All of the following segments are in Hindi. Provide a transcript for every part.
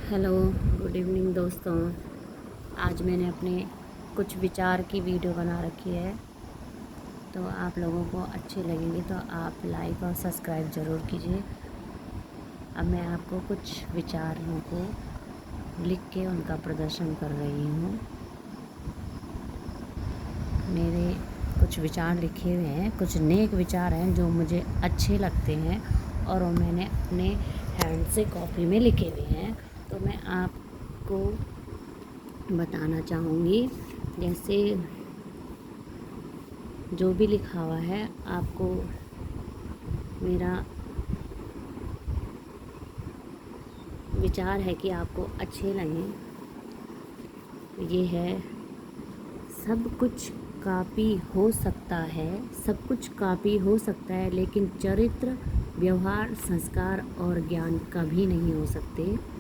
हेलो, गुड इवनिंग दोस्तों। आज मैंने अपने कुछ विचार की वीडियो बना रखी है, तो आप लोगों को अच्छी लगेंगी तो आप लाइक और सब्सक्राइब ज़रूर कीजिए। अब मैं आपको कुछ विचारों को लिख के उनका प्रदर्शन कर रही हूँ। मेरे कुछ विचार लिखे हुए हैं, कुछ नेक विचार हैं जो मुझे अच्छे लगते हैं और वो मैंने अपने हैंड से कॉपी में लिखे हुए हैं, तो मैं आपको बताना चाहूँगी। जैसे जो भी लिखा हुआ है आपको मेरा विचार है कि आपको अच्छे लगें। ये है, सब कुछ कॉपी हो सकता है, सब कुछ कॉपी हो सकता है, लेकिन चरित्र, व्यवहार, संस्कार और ज्ञान कभी नहीं हो सकते।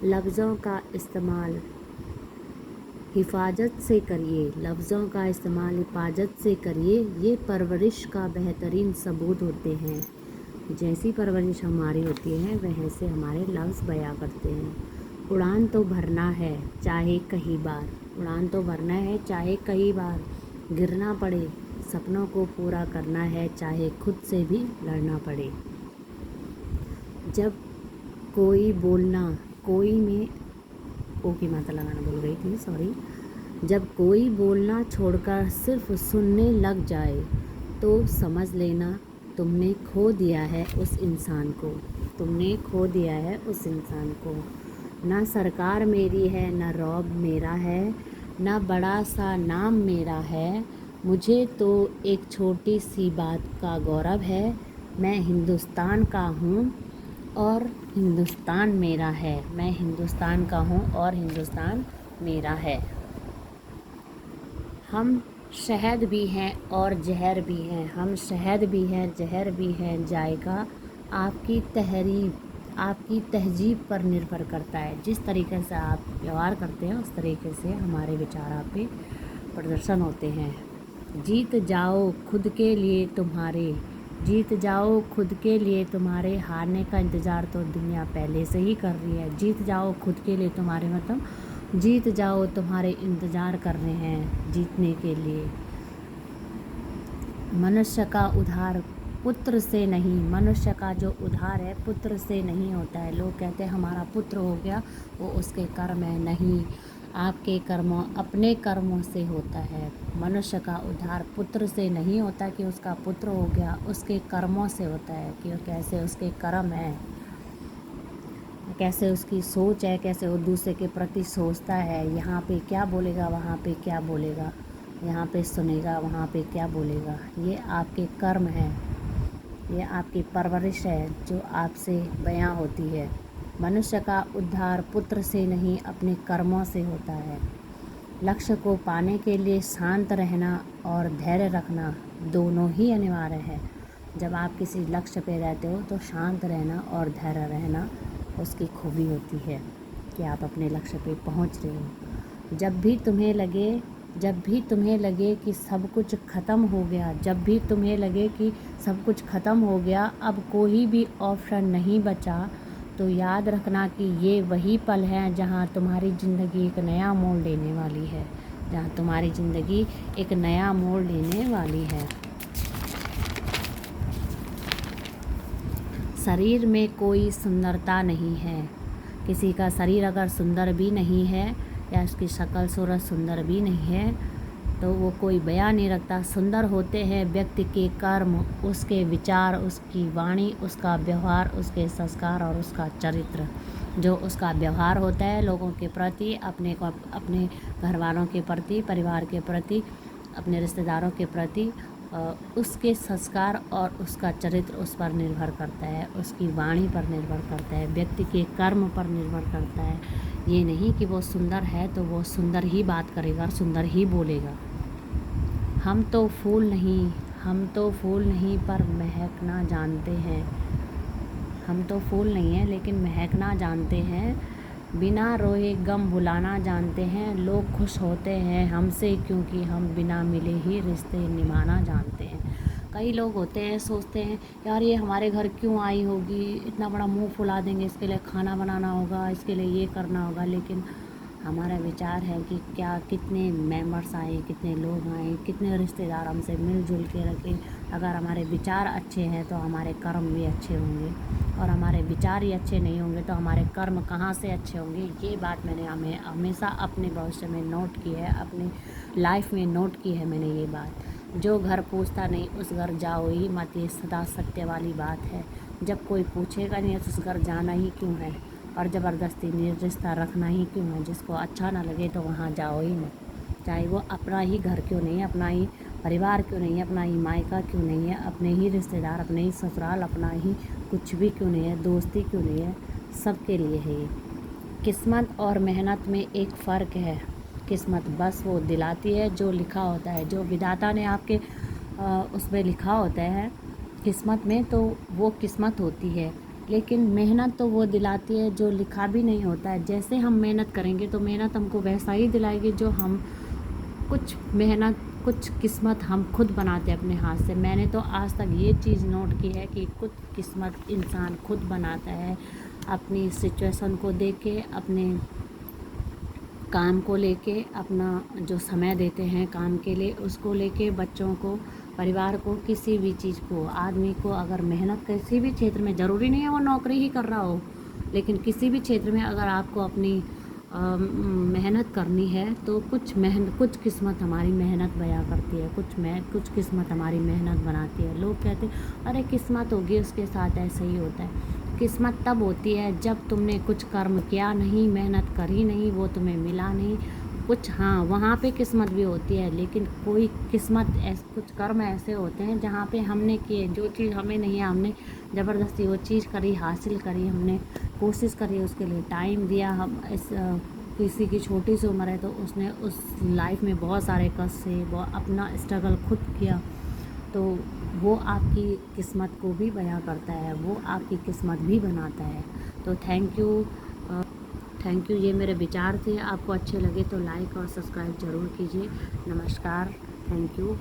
लफ्ज़ों का इस्तेमाल हिफाजत से करिए, लफ्ज़ों का इस्तेमाल हिफाजत से करिए, ये परवरिश का बेहतरीन सबूत होते हैं। जैसी परवरिश हमारी होती है वैसे हमारे लफ्ज़ बयां करते हैं। उड़ान तो भरना है चाहे कई बार, उड़ान तो भरना है चाहे कई बार गिरना पड़े, सपनों को पूरा करना है चाहे खुद से भी लड़ना पड़े। जब कोई बोलना, कोई में ओ की मात्रा लगाना भूल गई थी, सॉरी। जब कोई बोलना छोड़कर सिर्फ सुनने लग जाए तो समझ लेना तुमने खो दिया है उस इंसान को, तुमने खो दिया है उस इंसान को। ना सरकार मेरी है, ना रौब मेरा है, ना बड़ा सा नाम मेरा है, मुझे तो एक छोटी सी बात का गौरव है। मैं हिंदुस्तान का हूँ और हिंदुस्तान मेरा है, मैं हिंदुस्तान का हूँ और हिंदुस्तान मेरा है। हम शहद भी हैं और जहर भी हैं, हम शहद भी हैं, जहर भी हैं, जायका आपकी आपकी तहजीब पर निर्भर करता है। जिस तरीके से आप व्यवहार करते हैं उस तरीके से हमारे विचार आप पे प्रदर्शन होते हैं। जीत जाओ खुद के लिए तुम्हारे, जीत जाओ खुद के लिए तुम्हारे, हारने का इंतज़ार तो दुनिया पहले से ही कर रही है। जीत जाओ खुद के लिए तुम्हारे मतलब जीत जाओ, तुम्हारे इंतज़ार कर रहे हैं जीतने के लिए। मनुष्य का उद्धार पुत्र से नहीं, मनुष्य का जो उद्धार है पुत्र से नहीं होता है। लोग कहते हैं हमारा पुत्र हो गया, वो उसके कर्म है। नहीं, आपके कर्मों, अपने कर्मों से होता है। मनुष्य का उद्धार पुत्र से नहीं होता कि उसका पुत्र हो गया, उसके कर्मों से होता है कि कैसे उसके कर्म हैं, कैसे उसकी सोच है, कैसे वो दूसरे के प्रति सोचता है। यहाँ पे क्या बोलेगा, वहाँ पे क्या बोलेगा, यहाँ पे सुनेगा, वहाँ पे क्या बोलेगा। ये आपके कर्म हैं, ये आपकी परवरिश है जो आपसे बयां होती है। मनुष्य का उद्धार पुत्र से नहीं, अपने कर्मों से होता है। लक्ष्य को पाने के लिए शांत रहना और धैर्य रखना दोनों ही अनिवार्य है। जब आप किसी लक्ष्य पे रहते हो तो शांत रहना और धैर्य रहना उसकी खूबी होती है कि आप अपने लक्ष्य पे पहुंच रहे हो। जब भी तुम्हें लगे कि सब कुछ ख़त्म हो गया, जब भी तुम्हें लगे कि सब कुछ ख़त्म हो गया, अब कोई भी ऑप्शन नहीं बचा, तो याद रखना कि ये वही पल हैं जहां तुम्हारी ज़िंदगी एक नया मोड़ लेने वाली है, जहां तुम्हारी ज़िंदगी एक नया मोड़ लेने वाली है। शरीर में कोई सुंदरता नहीं है, किसी का शरीर अगर सुंदर भी नहीं है या उसकी शक्ल सूरत सुंदर भी नहीं है तो वो कोई बयां नहीं रखता। सुंदर होते हैं व्यक्ति के कर्म, उसके विचार, उसकी वाणी, उसका व्यवहार, उसके संस्कार और उसका चरित्र। जो उसका व्यवहार होता है लोगों के प्रति, अपने घर वालों के प्रति, परिवार के प्रति, अपने रिश्तेदारों के प्रति, उसके संस्कार और उसका चरित्र उस पर निर्भर करता है, उसकी वाणी पर निर्भर करता है, व्यक्ति के कर्म पर निर्भर करता है। ये नहीं कि वो सुंदर है तो वो सुंदर ही बात करेगा, सुंदर ही बोलेगा। हम तो फूल नहीं पर महकना जानते हैं, हम तो फूल नहीं हैं लेकिन महकना जानते हैं। बिना रोए गम भुलाना जानते हैं, लोग खुश होते हैं हमसे क्योंकि हम बिना मिले ही रिश्ते निभाना जानते हैं। कई लोग होते हैं सोचते हैं यार ये हमारे घर क्यों आई होगी, इतना बड़ा मुंह फुला देंगे, इसके लिए खाना बनाना होगा, इसके लिए ये करना होगा। लेकिन हमारा विचार है कि क्या कितने मेंबर्स आए, कितने लोग आए, कितने रिश्तेदार हमसे मिलजुल के रखें। अगर हमारे विचार अच्छे हैं तो हमारे कर्म भी अच्छे होंगे, और हमारे विचार ही अच्छे नहीं होंगे तो हमारे कर्म कहाँ से अच्छे होंगे। ये बात मैंने हमेशा अपने भविष्य में नोट की है, अपनी लाइफ में नोट की है मैंने ये बात। जो घर पूछता नहीं उस घर जाओ ही मत, ये सदा सत्य वाली बात है। जब कोई पूछेगा नहीं तो उस घर जाना ही क्यों है, और ज़बरदस्ती रिश्ता रखना ही क्यों है। जिसको अच्छा ना लगे तो वहाँ जाओ ही मत, चाहे वो अपना ही घर क्यों नहीं है, अपना ही परिवार क्यों नहीं है, अपना ही मायका क्यों नहीं है, अपने ही रिश्तेदार, अपने ही ससुराल, अपना ही कुछ भी क्यों नहीं है, दोस्ती क्यों नहीं है, सबके लिए है ये। किस्मत और मेहनत में एक फ़र्क है। किस्मत बस वो दिलाती है जो लिखा होता है, जो विधाता ने आपके उसमें लिखा होता है किस्मत में, तो वो किस्मत होती है। लेकिन मेहनत तो वो दिलाती है जो लिखा भी नहीं होता है। जैसे हम मेहनत करेंगे तो मेहनत हमको वैसा ही दिलाएगी जो हम कुछ मेहनत, कुछ किस्मत हम खुद बनाते हैं अपने हाथ से। मैंने तो आज तक ये चीज़ नोट की है कि कुछ किस्मत इंसान खुद बनाता है, अपनी सिचुएशन को देख के, अपने काम को लेके, अपना जो समय देते हैं काम के लिए उसको लेके, बच्चों को, परिवार को, किसी भी चीज़ को, आदमी को अगर मेहनत किसी भी क्षेत्र में, ज़रूरी नहीं है वो नौकरी ही कर रहा हो, लेकिन किसी भी क्षेत्र में अगर आपको अपनी मेहनत करनी है तो कुछ किस्मत हमारी मेहनत बयां करती है, कुछ किस्मत हमारी मेहनत बनाती है। लोग कहते हैं अरे किस्मत होगी उसके साथ ऐसे ही होता है। किस्मत तब होती है जब तुमने कुछ कर्म किया नहीं, मेहनत करी नहीं, वो तुम्हें मिला नहीं कुछ, हाँ वहाँ पे किस्मत भी होती है। लेकिन कोई किस्मत कुछ कर्म ऐसे होते हैं जहाँ पे हमने किए, जो चीज़ हमें नहीं है, हमने ज़बरदस्ती वो चीज़ करी, हासिल करी, हमने कोशिश करी, उसके लिए टाइम दिया। हम किसी की छोटी सी उम्र है तो उसने उस लाइफ में बहुत सारे कष्ट से वो अपना स्ट्रगल खुद किया, तो वो आपकी किस्मत को भी बयां करता है, वो आपकी किस्मत भी बनाता है। तो थैंक यू। ये मेरे विचार थे, आपको अच्छे लगे तो लाइक और सब्सक्राइब ज़रूर कीजिए। नमस्कार, थैंक यू।